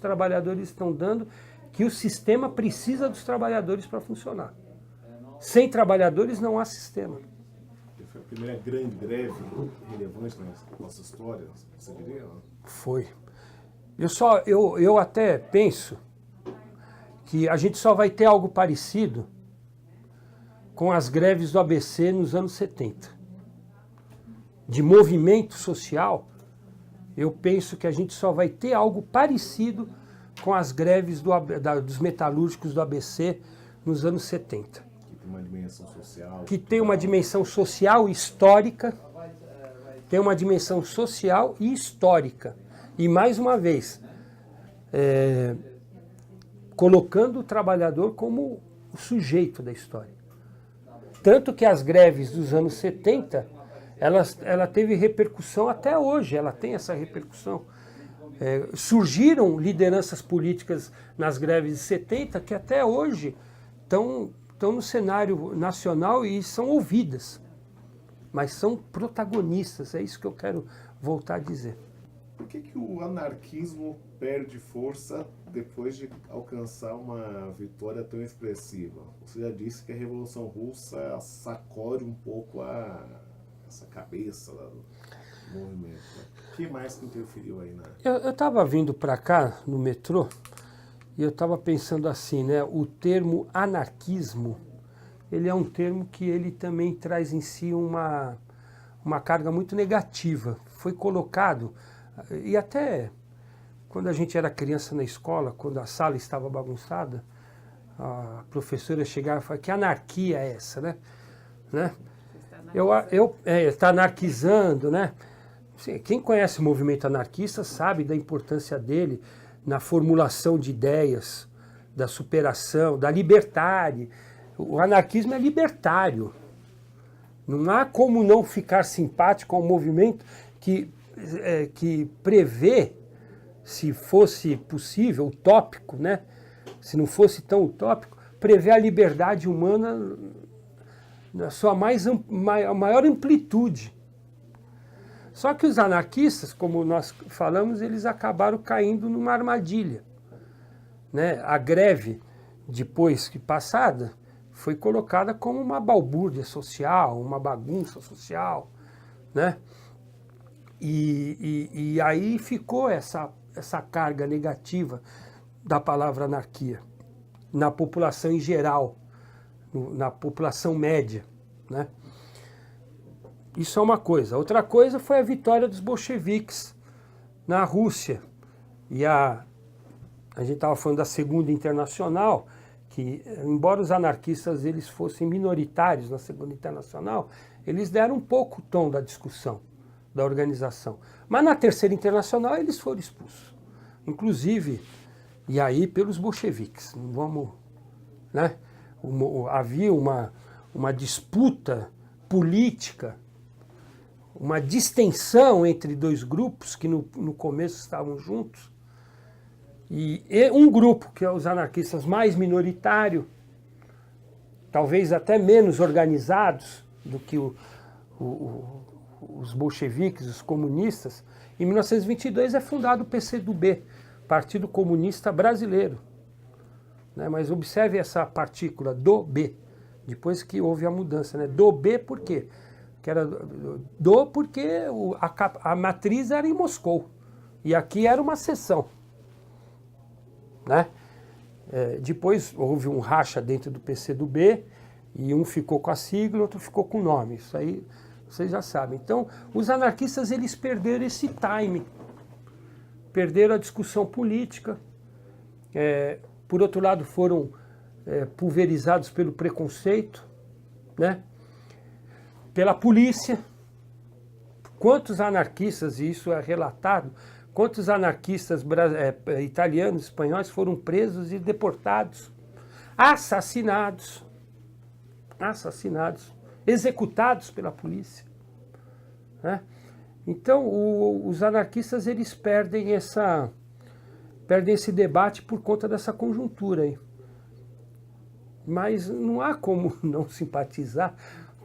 trabalhadores estão dando, que o sistema precisa dos trabalhadores para funcionar. Sem trabalhadores não há sistema. Foi a primeira grande greve relevante na nossa história, você diria? Foi. Eu até penso que a gente só vai ter algo parecido com as greves do ABC nos anos 70. De movimento social, eu penso que a gente só vai ter algo parecido com as greves dos metalúrgicos do ABC nos anos 70. Que tem uma dimensão social. Que tem uma dimensão social e histórica. Tem uma dimensão social e histórica. E, mais uma vez, colocando o trabalhador como o sujeito da história. Tanto que as greves dos anos 70, ela teve repercussão até hoje, ela tem essa repercussão. Surgiram lideranças políticas nas greves de 70 que até hoje estão no cenário nacional e são ouvidas, mas são protagonistas, é isso que eu quero voltar a dizer. Por que o anarquismo perde força depois de alcançar uma vitória tão expressiva? Você já disse que a Revolução Russa sacode um pouco essa cabeça do movimento. Né? O que mais que interferiu aí na... Eu estava vindo para cá, no metrô, e eu estava pensando assim, né? O termo anarquismo, ele é um termo que ele também traz em si uma carga muito negativa. Foi colocado... E até quando a gente era criança na escola, quando a sala estava bagunçada, a professora chegava e falava, que anarquia é essa, né? Está anarquizando, né? Quem conhece o movimento anarquista sabe da importância dele na formulação de ideias, da superação, da liberdade. O anarquismo é libertário. Não há como não ficar simpático ao movimento que prevê, se fosse possível, utópico, né? Se não fosse tão utópico, prevê a liberdade humana na sua maior amplitude. Só que os anarquistas, como nós falamos, eles acabaram caindo numa armadilha, né? A greve, depois que passada, foi colocada como uma balbúrdia social, uma bagunça social, né? E aí ficou essa carga negativa da palavra anarquia na população em geral, na população média, né? Isso é uma coisa. Outra coisa foi a vitória dos bolcheviques na Rússia. E a gente estava falando da Segunda Internacional, que, embora os anarquistas eles fossem minoritários na Segunda Internacional, eles deram um pouco o tom da discussão, da organização. Mas na Terceira Internacional eles foram expulsos. Inclusive, e aí pelos bolcheviques. Não vamos, né? Havia uma disputa política, uma distensão entre dois grupos que no começo estavam juntos. E um grupo, que é os anarquistas mais minoritário, talvez até menos organizados do que os bolcheviques, os comunistas, em 1922 é fundado o PCdoB, Partido Comunista Brasileiro. Né? Mas observe essa partícula, do B, depois que houve a mudança. Né? Do B por quê? Porque a matriz era em Moscou, e aqui era uma seção. Né? Depois houve um racha dentro do PCdoB, e um ficou com a sigla, outro ficou com o nome. Isso aí vocês já sabem. Então, os anarquistas eles perderam esse time, perderam a discussão política. Por outro lado, foram pulverizados pelo preconceito, né? Pela polícia. Quantos anarquistas, e isso é relatado, quantos anarquistas italianos, espanhóis foram presos e deportados, assassinados, executados pela polícia. Né? Então, os anarquistas eles perdem esse debate por conta dessa conjuntura aí. Mas não há como não simpatizar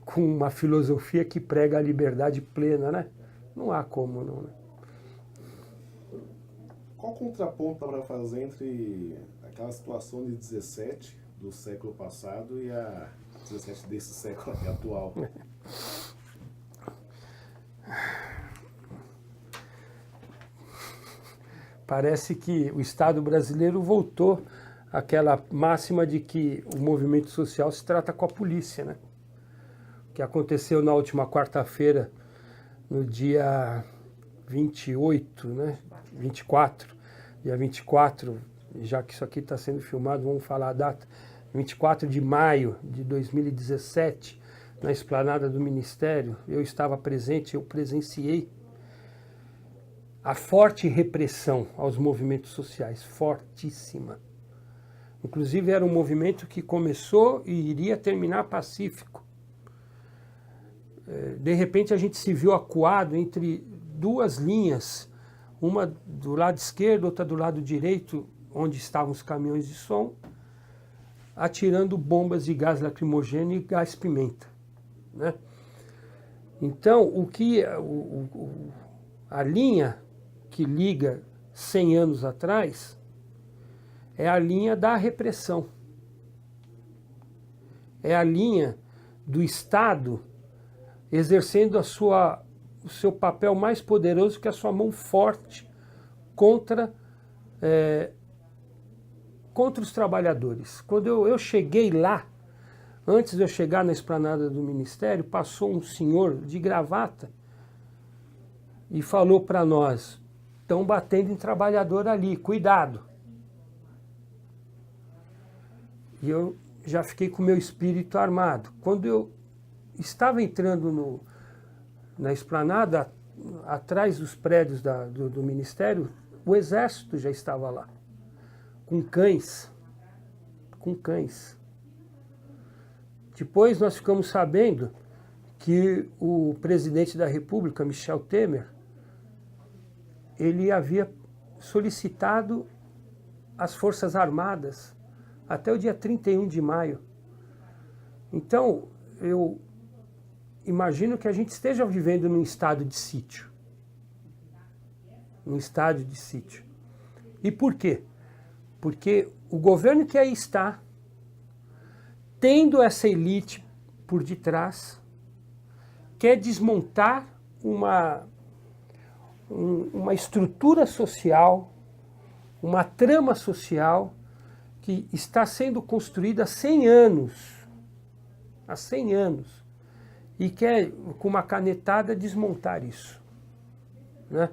com uma filosofia que prega a liberdade plena, né? Não há como não, né? Qual contraponto dá para fazer entre aquela situação de 17 do século passado e a 17 desse século aqui atual? Parece que o Estado brasileiro voltou àquela máxima de que o movimento social se trata com a polícia, né? O que aconteceu na última quarta-feira, no dia 28, né? 24, dia 24, já que isso aqui está sendo filmado, vamos falar a data, 24 de maio de 2017, na esplanada do Ministério, eu estava presente, eu presenciei a forte repressão aos movimentos sociais, fortíssima. Inclusive era um movimento que começou e iria terminar pacífico. De repente a gente se viu acuado entre duas linhas, uma do lado esquerdo, outra do lado direito, onde estavam os caminhões de som, atirando bombas de gás lacrimogêneo e gás pimenta. Né? Então, a linha que liga 100 anos atrás é a linha da repressão. É a linha do Estado exercendo o seu papel mais poderoso, que é a sua mão forte contra os trabalhadores. Quando eu cheguei lá, antes de eu chegar na esplanada do Ministério, passou um senhor de gravata e falou para nós: estão batendo em trabalhador ali, cuidado. E eu já fiquei com o meu espírito armado. Quando eu estava entrando na esplanada, atrás dos prédios do Ministério, o Exército já estava lá, com cães. Depois nós ficamos sabendo que o presidente da República, Michel Temer, ele havia solicitado as Forças Armadas até o dia 31 de maio. Então, eu imagino que a gente esteja vivendo num estado de sítio. E por quê? Porque o governo que aí está, tendo essa elite por detrás, quer desmontar uma estrutura social, uma trama social que está sendo construída há 100 anos. Há 100 anos. E quer, com uma canetada, desmontar isso, né?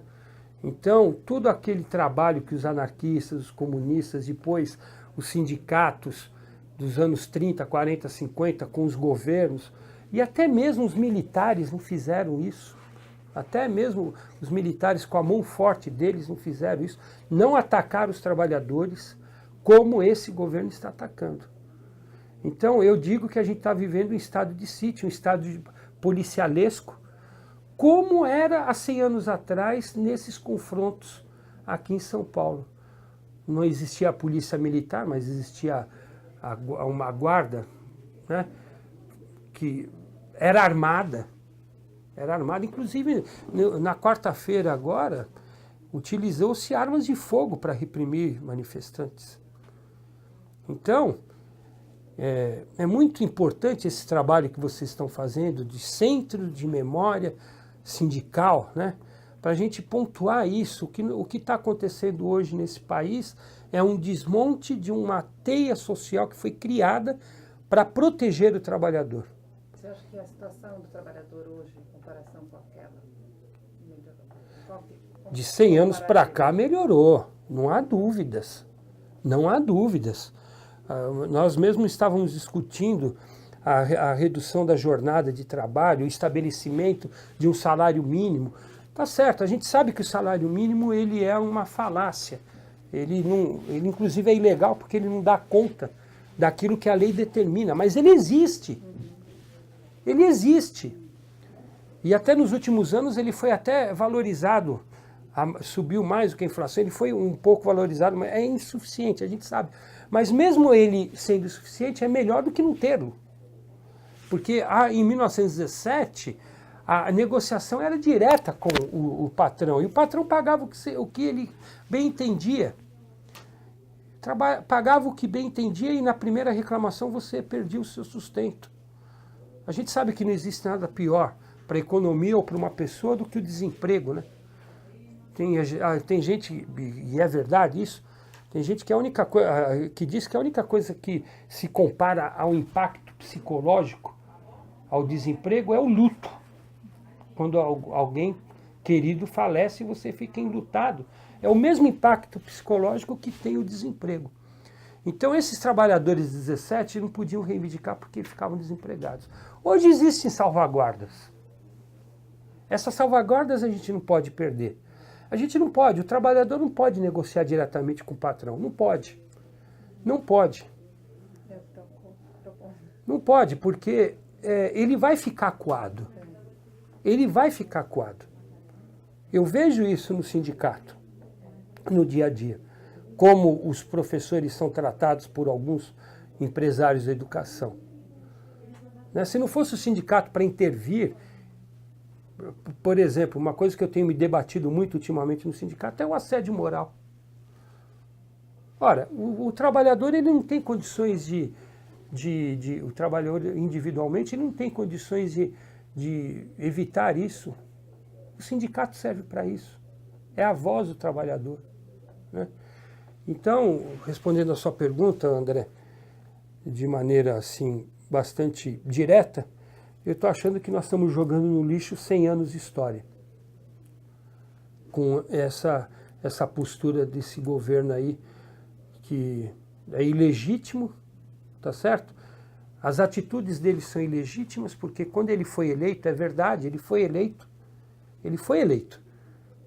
Então, todo aquele trabalho que os anarquistas, os comunistas, depois os sindicatos dos anos 30, 40, 50, com os governos, e até mesmo os militares não fizeram isso. Até mesmo os militares, com a mão forte deles, não fizeram isso. Não atacaram os trabalhadores como esse governo está atacando. Então, eu digo que a gente está vivendo um estado de sítio, um estado policialesco, como era há 100 anos atrás, nesses confrontos aqui em São Paulo. Não existia a polícia militar, mas existia uma guarda, né, que era armada. Era armada, inclusive, na quarta-feira agora, utilizou-se armas de fogo para reprimir manifestantes. Então, é muito importante esse trabalho que vocês estão fazendo de centro de memória sindical, né? Para a gente pontuar isso. O que está acontecendo hoje nesse país é um desmonte de uma teia social que foi criada para proteger o trabalhador. Você acha que a situação do trabalhador hoje, em comparação com aquela, de 100 anos para cá melhorou, não há dúvidas. Não há dúvidas. Nós mesmos estávamos discutindo a redução da jornada de trabalho, o estabelecimento de um salário mínimo. Tá certo, a gente sabe que o salário mínimo ele é uma falácia. Ele inclusive é ilegal porque ele não dá conta daquilo que a lei determina, mas ele existe. Ele existe. E até nos últimos anos ele foi até valorizado, subiu mais do que a inflação, ele foi um pouco valorizado, mas é insuficiente, a gente sabe. Mas mesmo ele sendo insuficiente, é melhor do que não tê-lo. Porque em 1917, a negociação era direta com o patrão, e o patrão pagava o que ele bem entendia. Pagava o que bem entendia e na primeira reclamação você perdia o seu sustento. A gente sabe que não existe nada pior para a economia ou para uma pessoa do que o desemprego, né? Tem gente, e é verdade isso, tem gente que a única coisa, que diz que a única coisa que se compara ao impacto psicológico, ao desemprego, é o luto. Quando alguém querido falece e você fica enlutado. É o mesmo impacto psicológico que tem o desemprego. Então esses trabalhadores de 17 não podiam reivindicar porque ficavam desempregados. Hoje existem salvaguardas. Essas salvaguardas a gente não pode perder. A gente não pode, o trabalhador não pode negociar diretamente com o patrão. Não pode. Não pode. Não pode, porque ele vai ficar acuado. Ele vai ficar acuado. Eu vejo isso no sindicato, no dia a dia. Como os professores são tratados por alguns empresários da educação. Se não fosse o sindicato para intervir, por exemplo, uma coisa que eu tenho me debatido muito ultimamente no sindicato é o assédio moral. Ora, o trabalhador ele não tem condições o trabalhador individualmente ele não tem condições de evitar isso. O sindicato serve para isso. É a voz do trabalhador, né? Então, respondendo a sua pergunta, André, de maneira assim bastante direta, eu estou achando que nós estamos jogando no lixo 100 anos de história. Com essa postura desse governo aí, que é ilegítimo, tá certo? As atitudes dele são ilegítimas, porque quando ele foi eleito, é verdade, ele foi eleito,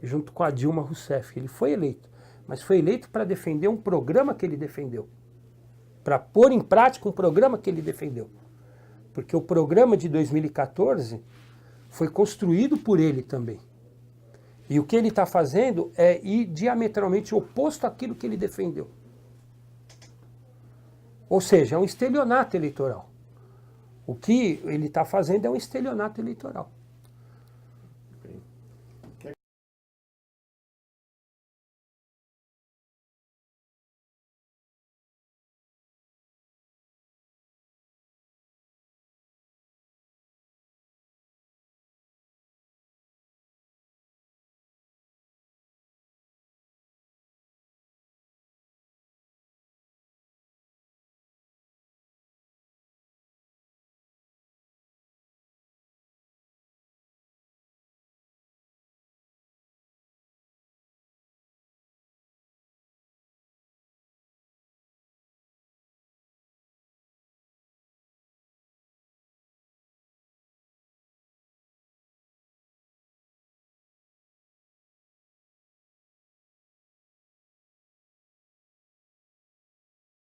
junto com a Dilma Rousseff, ele foi eleito, mas foi eleito para defender um programa que ele defendeu, para pôr em prática um programa que ele defendeu. Porque o programa de 2014 foi construído por ele também. E o que ele está fazendo é ir diametralmente oposto àquilo que ele defendeu. Ou seja, é um estelionato eleitoral. O que ele está fazendo é um estelionato eleitoral.